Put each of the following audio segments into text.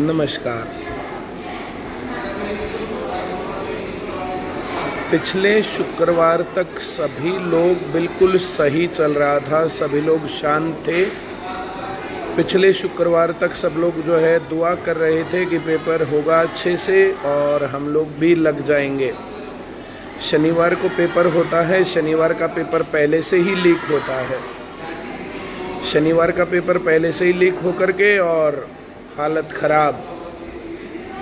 नमस्कार। पिछले शुक्रवार तक सभी लोग बिल्कुल सही चल रहा था, सभी लोग शांत थे। पिछले शुक्रवार तक सब लोग जो है दुआ कर रहे थे कि पेपर होगा अच्छे से और हम लोग भी लग जाएंगे। शनिवार को पेपर होता है, शनिवार का पेपर पहले से ही लीक होता है। शनिवार का पेपर पहले से ही लीक होकर के और हालत ख़राब।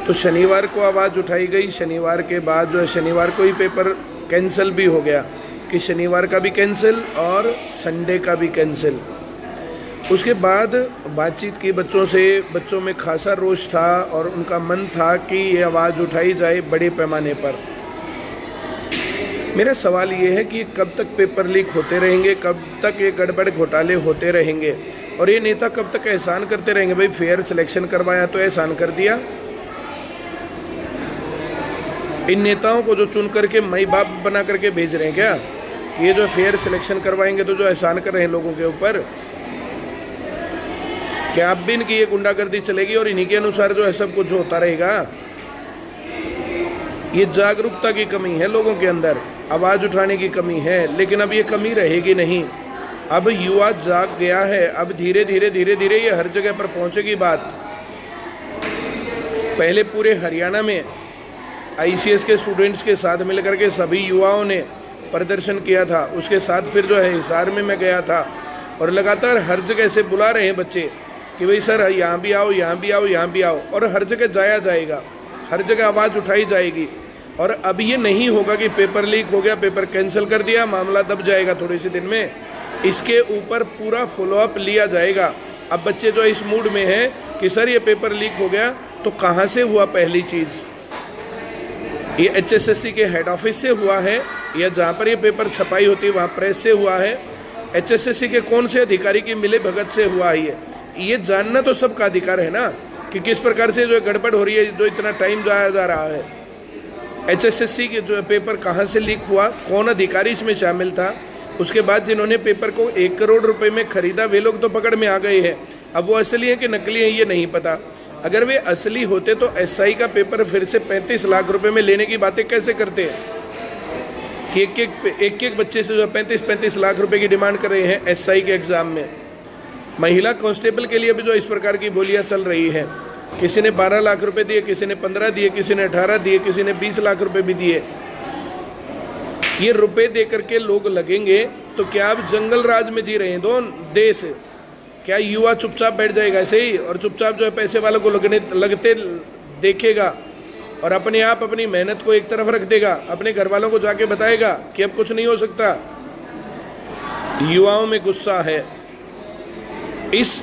तो शनिवार को आवाज़ उठाई गई। शनिवार के बाद जो है शनिवार को ही पेपर कैंसिल भी हो गया कि शनिवार का भी कैंसिल और संडे का भी कैंसिल। उसके बाद बातचीत की बच्चों से, बच्चों में खासा रोष था और उनका मन था कि ये आवाज़ उठाई जाए बड़े पैमाने पर। मेरा सवाल ये है कि कब तक पेपर लीक होते रहेंगे, कब तक ये गड़बड़ घोटाले होते रहेंगे और ये नेता कब तक एहसान करते रहेंगे। भाई फेयर सिलेक्शन करवाया तो एहसान कर दिया। इन नेताओं को जो चुन करके माई बाप बना करके भेज रहे हैं क्या, ये जो फेयर सिलेक्शन करवाएंगे तो जो एहसान कर रहे हैं लोगों के ऊपर, क्या अब भी इनकी ये गुंडागर्दी चलेगी और इन्हीं के अनुसार जो है सब कुछ होता रहेगा। ये जागरूकता की कमी है लोगों के अंदर, आवाज़ उठाने की कमी है, लेकिन अब ये कमी रहेगी नहीं। अब युवा जाग गया है, अब धीरे धीरे ये हर जगह पर पहुंचेगी बात। पहले पूरे हरियाणा में ICS के स्टूडेंट्स के साथ मिलकर के सभी युवाओं ने प्रदर्शन किया था। उसके साथ फिर जो है हिसार में मैं गया था और लगातार हर जगह से बुला रहे हैं बच्चे कि भाई सर यहाँ भी आओ, यहाँ भी आओ, यहाँ भी आओ, और हर जगह जाया जाएगा, हर जगह आवाज़ उठाई जाएगी। और अब ये नहीं होगा कि पेपर लीक हो गया, पेपर कैंसिल कर दिया, मामला दब जाएगा थोड़े से दिन में। इसके ऊपर पूरा फॉलोअप लिया जाएगा। अब बच्चे जो इस मूड में हैं कि सर ये पेपर लीक हो गया तो कहाँ से हुआ, पहली चीज़ ये HSSC के हेड ऑफिस से हुआ है या जहाँ पर ये पेपर छपाई होती है वहाँ प्रेस से हुआ है, HSSC के कौन से अधिकारी की मिले भगत से हुआ है, ये जानना तो सबका अधिकार है ना कि किस प्रकार से जो गड़बड़ हो रही है, जो इतना टाइम जाया जा रहा है। HSSC के जो पेपर कहाँ से लीक हुआ, कौन अधिकारी इसमें शामिल था, उसके बाद जिन्होंने पेपर को 1 करोड़ रुपए में खरीदा वे लोग तो पकड़ में आ गए हैं। अब वो असली हैं कि नकली हैं ये नहीं पता। अगर वे असली होते तो SI का पेपर फिर से 35 लाख रुपए में लेने की बातें कैसे करते हैं कि एक बच्चे से जो 35 लाख रुपए की डिमांड कर रहे हैं SI के एग्ज़ाम में। महिला कांस्टेबल के लिए भी जो इस प्रकार की बोलियां चल रही हैं, किसी ने 12 लाख रुपए दिए, किसी ने 15 दिए, किसी ने 18 दिए, किसी ने 20 लाख रुपए भी दिए। ये रुपए दे करके लोग लगेंगे तो क्या आप जंगल राज में जी रहे हैं देश? क्या युवा चुपचाप बैठ जाएगा ऐसे ही और चुपचाप जो है पैसे वालों को लगते देखेगा और अपने आप अपनी मेहनत को एक तरफ रख देगा, अपने घर वालों को जाके बताएगा कि अब कुछ नहीं हो सकता? युवाओं में गुस्सा है। इस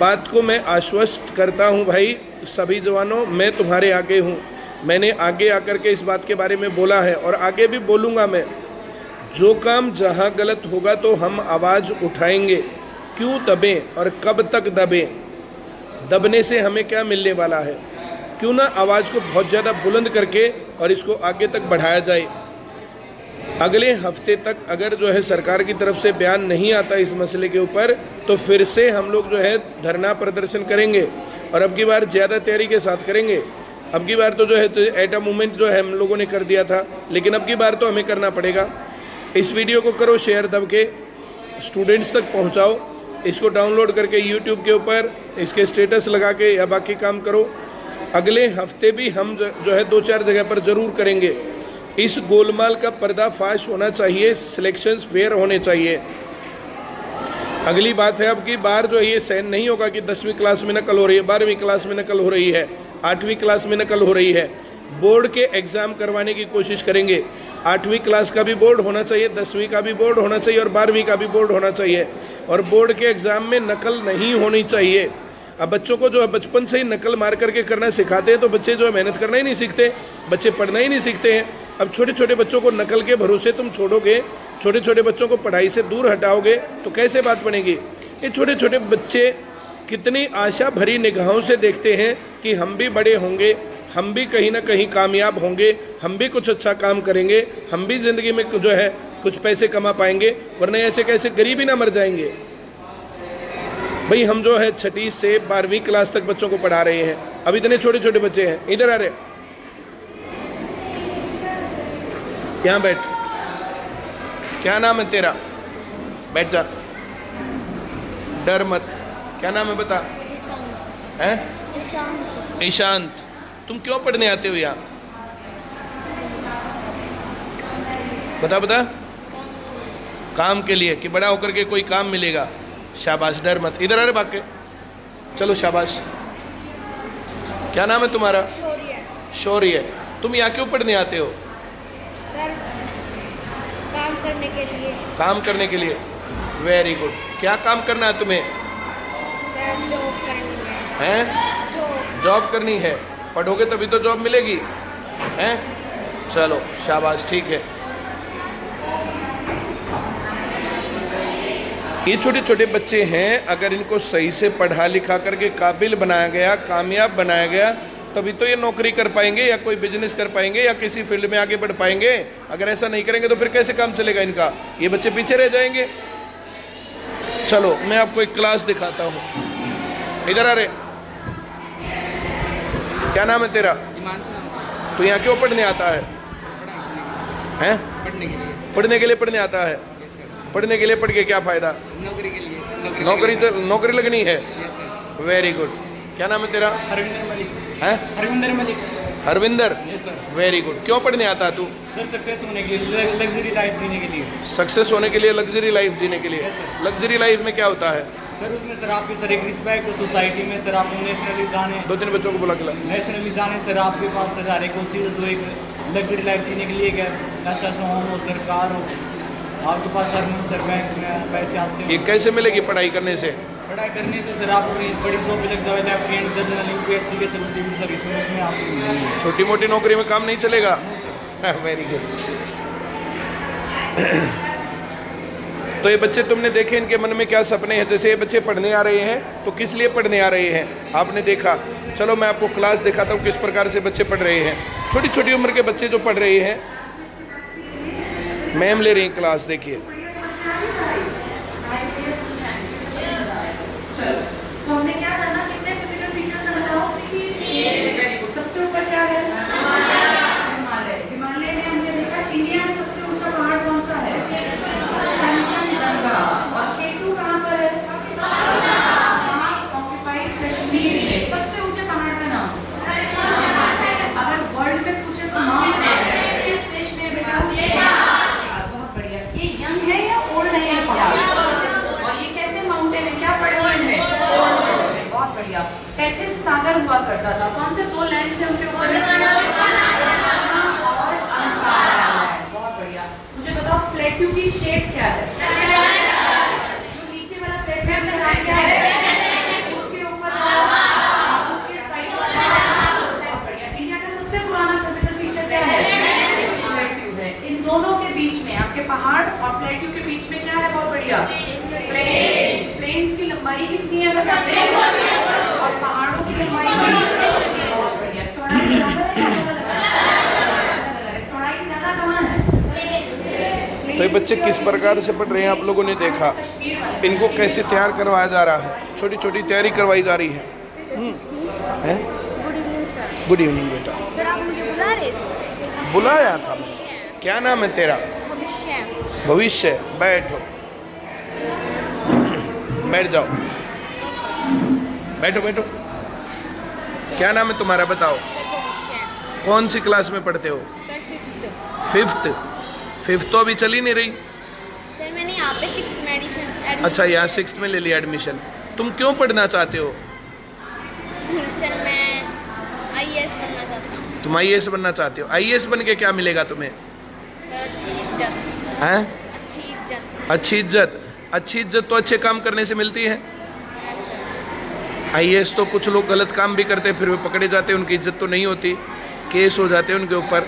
बात को मैं आश्वस्त करता हूं भाई सभी जवानों, मैं तुम्हारे आगे हूं। मैंने आगे आकर के इस बात के बारे में बोला है और आगे भी बोलूँगा मैं। जो काम जहां गलत होगा तो हम आवाज़ उठाएंगे। क्यों दबें और कब तक दबें? दबने से हमें क्या मिलने वाला है? क्यों ना आवाज़ को बहुत ज़्यादा बुलंद करके और इसको आगे तक बढ़ाया जाए। अगले हफ्ते तक अगर जो है सरकार की तरफ से बयान नहीं आता इस मसले के ऊपर तो फिर से हम लोग जो है धरना प्रदर्शन करेंगे और अब की बार ज़्यादा तैयारी के साथ करेंगे। अब की बार तो जो है एटम मूवमेंट जो है हम लोगों ने कर दिया था, लेकिन अब की बार तो हमें करना पड़ेगा। इस वीडियो को करो शेयर, दब के स्टूडेंट्स तक पहुंचाओ, इसको डाउनलोड करके YouTube के ऊपर इसके स्टेटस लगा के या बाकी काम करो। अगले हफ्ते भी हम जो है 2-4 जगह पर ज़रूर करेंगे। इस गोलमाल का पर्दाफाश होना चाहिए, सिलेक्शंस फेयर होने चाहिए। अगली बात है, अब की बार जो है ये सहन नहीं होगा कि 10वीं क्लास में नकल हो रही है, 12वीं क्लास में नकल हो रही है, 8वीं क्लास में नकल हो रही है। बोर्ड के एग्ज़ाम करवाने की कोशिश करेंगे। 8वीं क्लास का भी बोर्ड होना चाहिए, 10वीं का भी बोर्ड होना चाहिए और 12वीं का भी बोर्ड होना चाहिए। और बोर्ड के एग्ज़ाम में नकल नहीं होनी चाहिए। अब बच्चों को जो है बचपन से ही नकल मार करके करना सिखाते हैं तो बच्चे जो है मेहनत करना ही नहीं सीखते, बच्चे पढ़ना ही नहीं सीखते हैं। अब छोटे छोटे बच्चों को नकल के भरोसे तुम छोड़ोगे, छोटे छोटे बच्चों को पढ़ाई से दूर हटाओगे तो कैसे बात बनेगी? ये छोटे छोटे बच्चे कितनी आशा भरी निगाहों से देखते हैं कि हम भी बड़े होंगे, हम भी कहीं ना कहीं कामयाब होंगे, हम भी कुछ अच्छा काम करेंगे, हम भी ज़िंदगी में जो है कुछ पैसे कमा पाएंगे, वरना ऐसे कैसे गरीबी ना मर जाएंगे। भाई हम जो है 6वीं से 12वीं क्लास तक बच्चों को पढ़ा रहे हैं। अब इतने छोटे छोटे बच्चे हैं, इधर आ रहे, यहाँ बैठ। क्या नाम है तेरा? बैठ जा, डर मत। क्या नाम है बता? हैं? ईशांत। तुम क्यों पढ़ने आते हो यहाँ? बता बता। काम के लिए कि बड़ा होकर के कोई काम मिलेगा। शाबाश, डर मत। इधर आ रहे भाग के, चलो शाबाश। क्या नाम है तुम्हारा? शौर्य। तुम यहाँ क्यों पढ़ने आते हो? सर, काम करने के लिए। काम करने के लिए, वेरी गुड। क्या काम करना है तुम्हें? सर, जॉब करनी है। हैं? जॉब करनी है। पढ़ोगे तभी तो जॉब मिलेगी, हैं? चलो शाबाश, ठीक है। ये छोटे छोटे बच्चे हैं, अगर इनको सही से पढ़ा लिखा करके काबिल बनाया गया, कामयाब बनाया गया, तभी तो ये नौकरी कर पाएंगे या कोई बिजनेस कर पाएंगे या किसी फील्ड में आगे बढ़ पाएंगे। अगर ऐसा नहीं करेंगे तो फिर कैसे काम चलेगा इनका? ये बच्चे पीछे रह जाएंगे। चलो मैं आपको एक क्लास दिखाता हूँ। इधर आ रहे। क्या नाम है तेरा? तो यहाँ क्यों पढ़ने आता है? हैं? पढ़ने के लिए पढ़ने आता है। पढ़ने के लिए पढ़ के क्या फायदा? नौकरी के लिए। नौकरी लगनी है। Very good. क्या नाम है तेरा? हरविंदर मलिक। हैं? Harvinder Malik. Harvinder. Yes sir. Very good. क्यों पढ़ने आता है तू? सर, सक्सेस होने के लिए, लग्जरी लाइफ जीने के लिए। सक्सेस होने के लिए, लग्जरी लाइफ जीने के लिए। Yes, sir. लग्जरी लाइफ में क्या होता है? सर, उसमें सर आपकी सर एक रिस्पेक्ट सोसाइटी में, सर आपको नेशनली जाने, 2-3 बच्चों को बुला के ला। नेशनली जाने, सर आपके पास सर हर एक चीज़ तो एक लग्जरी लाइफ जीने के लिए क्या अच्छा सा होम हो, सरकार हो, आपके पास हर मंथ सर बैंक में पैसे आते ये हैं। कैसे मिलेगी पढ़ाई करने से? पढ़ाई करने से सर आपको बड़ी जॉब भी लग जाए, लेफ्टिनेंट जनरल, यूपीएससी के थ्रू, सिविल सर्विस में, उसमें आपको मिलेगी। छोटी मोटी नौकरी में काम नहीं चलेगा। Very good. तो ये बच्चे तुमने देखे, इनके मन में क्या सपने हैं। जैसे ये बच्चे पढ़ने आ रहे हैं, तो किस लिए पढ़ने आ रहे हैं आपने देखा। चलो मैं आपको क्लास दिखाता हूँ किस प्रकार से बच्चे पढ़ रहे हैं। छोटी छोटी उम्र के बच्चे जो पढ़ रहे हैं, मैम ले रही हैं क्लास, देखिए। तो हमने क्या जाना, कितने फिजिकल फीचर्स बताओ? सबसे ऊपर क्या है? हिमालय। हिमालय में हमने देखा इंडिया में सबसे ऊंचा पहाड़ कौन सा है? कंचनजंगा। और K2 कहाँ पर है? ऑक्युपाइड कश्मीर में। सबसे ऊंचे पहाड़ का नाम अगर वर्ल्ड में पूछे तो माउंट एवरेस्ट किस देश में है बेटा? बहुत बढ़िया। ये यंग है या ओल्ड है ये पहाड़? और ये कैसे माउंटेन है, क्या वर्ल्ड में? बहुत बढ़िया। टेथिस सागर हुआ करता था। कौन से 2 लैंड थे उनके ऊपर? और अंकारा लैंड। बहुत बढ़िया। मुझे बताओ प्लेट्यू की शेप क्या है? जो नीचे वाला प्लेट्यू क्या है? उसके ऊपर उसके साइड। बहुत बढ़िया। इंडिया का सबसे पुराना फिजिकल फीचर क्या है? प्लेट्यू है। इन दोनों के बीच में, आपके पहाड़ और प्लेट्यू के बीच में क्या है? बहुत बढ़िया, प्लेन्स। प्लेन्स की लंबाई कितनी है? और पहाड़ों की लंबाई बहुत बढ़िया। चौड़ाई चौड़ाई ज्यादा कहाँ है? तो ये बच्चे किस प्रकार से पढ़ रहे हैं आप लोगों ने देखा। इनको कैसे तैयार करवाया जा रहा है, छोटी छोटी तैयारी करवाई जा रही है। हैं? Good evening sir. Good evening बेटा। सर, आप मुझे बुला रहे थे? बुलाया था मैं। क्या नाम है तेरा? भविष्य। भविष्य। बैठो, बैठ जाओ, बैठो बैठो। क्या नाम है तुम्हारा बताओ? सर, भविष्य। कौन सी क्लास में पढ़ते हो? Sir, 5th। फिफ्थ तो अभी चल ही नहीं रही। सर, मैंने यहाँ पे 6th में एडमिशन। अच्छा, यहाँ 6th में ले लिया एडमिशन। तुम क्यों पढ़ना चाहते हो? सर, मैं IAS बनना चाहता हूँ। तुम IAS बनना चाहते हो। IAS बन के क्या मिलेगा तुम्हें? सर, अच्छी इज्जत। हैं? अच्छी इज्जत। अच्छी इज्जत। अच्छी इज्जत तो अच्छे काम करने से मिलती है। है सर। IAS तो कुछ लोग गलत काम भी करते हैं, फिर वे पकड़े जाते हैं, उनकी इज्जत तो नहीं होती, केस हो जाते हैं उनके ऊपर।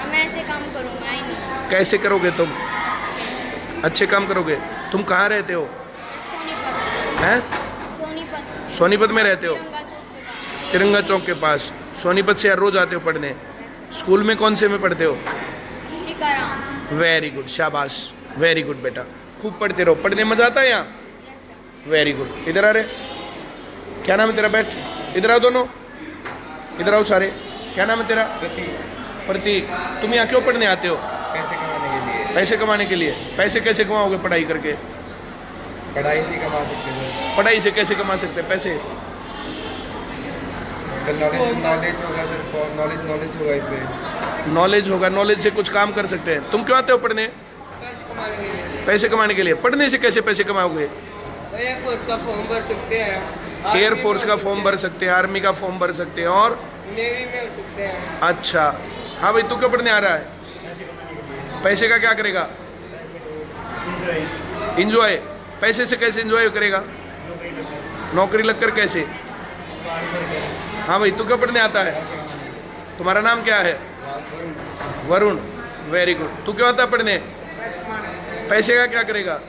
मैं ऐसे काम करूँगा ही नहीं। कैसे करोगे तुम? अच्छे। अच्छे काम करोगे। तुम कहाँ रहते हो? सोनीपत। हैं? सोनीपत। सोनीपत में रहते हो? तिरंगा चौक के पास। तिरंगा चौक के पास। सोनीपत से यार रोज आते हो पढ़ने? स्कूल में कौन से में पढ़ते हो? टीकाराम। वेरी गुड, शाबाश, वेरी गुड बेटा। खूब पढ़ते रहो। पढ़ने मजा आता है यहाँ? Very good. इधर आ रहे, क्या नाम है तेरा? बैठ, इधर आओ दोनों, इधर आओ सारे। क्या नाम है तेरा? प्रतीक। तुम यहाँ क्यों पढ़ने आते हो? पैसे कमाने के लिए। पैसे कमाने के लिए। पैसे कैसे कमाओगे पढ़ाई करके? पढ़ाई से कमा सकते हैं। पढ़ाई से कैसे कमा सकते हैं पैसे? नॉलेज होगा सर, नॉलेज होगा इससे। नॉलेज होगा, नॉलेज से कुछ काम कर सकते हैं। तुम क्यों आते हो पढ़ने? पैसे कमाने के लिए। पढ़ने से कैसे पैसे कमाओगे? एयरफोर्स का फॉर्म भर सकते हैं, एयरफोर्स का फॉर्म भर सकते हैं, आर्मी का फॉर्म भर सकते हैं, और नेवी में हो सकते हैं। अच्छा। हाँ भाई, तू क्यों पढ़ने आ रहा है? पैसे का क्या करेगा? इंजॉय। पैसे से कैसे इंजॉय करेगा? नौकरी लगकर कैसे? हाँ भाई, तू क्यों पढ़ने आता है? तुम्हारा नाम क्या है? वरुण। Very good. तू क्यों आता है पढ़ने? पैसे का क्या करेगा?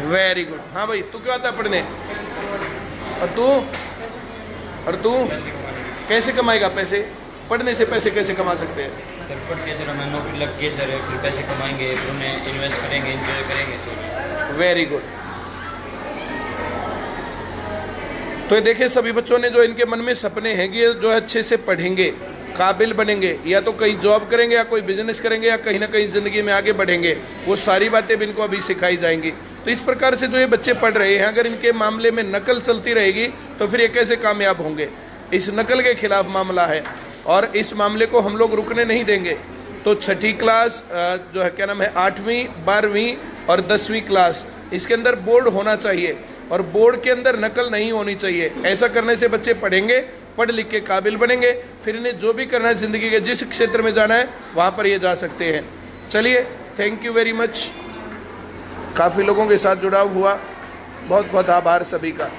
Very good. हाँ भाई, तू क्यों आता है पढ़ने? और तू कैसे कमाएगा पैसे? पढ़ने से पैसे कैसे कमा सकते हैं? सर पढ़ के सर हमें नौकरी लग के सर फिर पैसे कमाएंगे, फिर उन्हें इन्वेस्ट करेंगे, एंजॉय करेंगे सर। Very good. तो ये देखिए, सभी बच्चों ने जो इनके मन में सपने हैं कि ये जो अच्छे से पढ़ेंगे, काबिल बनेंगे, या तो कहीं जॉब करेंगे या कोई बिजनेस करेंगे या कहीं ना कहीं ज़िंदगी में आगे बढ़ेंगे, वो सारी बातें भी इनको अभी सिखाई जाएंगी। तो इस प्रकार से जो ये बच्चे पढ़ रहे हैं, अगर इनके मामले में नकल चलती रहेगी तो फिर ये कैसे कामयाब होंगे? इस नकल के खिलाफ मामला है और इस मामले को हम लोग रुकने नहीं देंगे। तो छठी क्लास जो है, क्या नाम है, 8वीं 12वीं और 10वीं क्लास, इसके अंदर बोर्ड होना चाहिए और बोर्ड के अंदर नकल नहीं होनी चाहिए। ऐसा करने से बच्चे पढ़ेंगे, पढ़ लिख के काबिल बनेंगे, फिर इन्हें जो भी करना है ज़िंदगी के जिस क्षेत्र में जाना है वहाँ पर ये जा सकते हैं। चलिए, थैंक यू वेरी मच। काफ़ी लोगों के साथ जुड़ाव हुआ, बहुत बहुत आभार सभी का।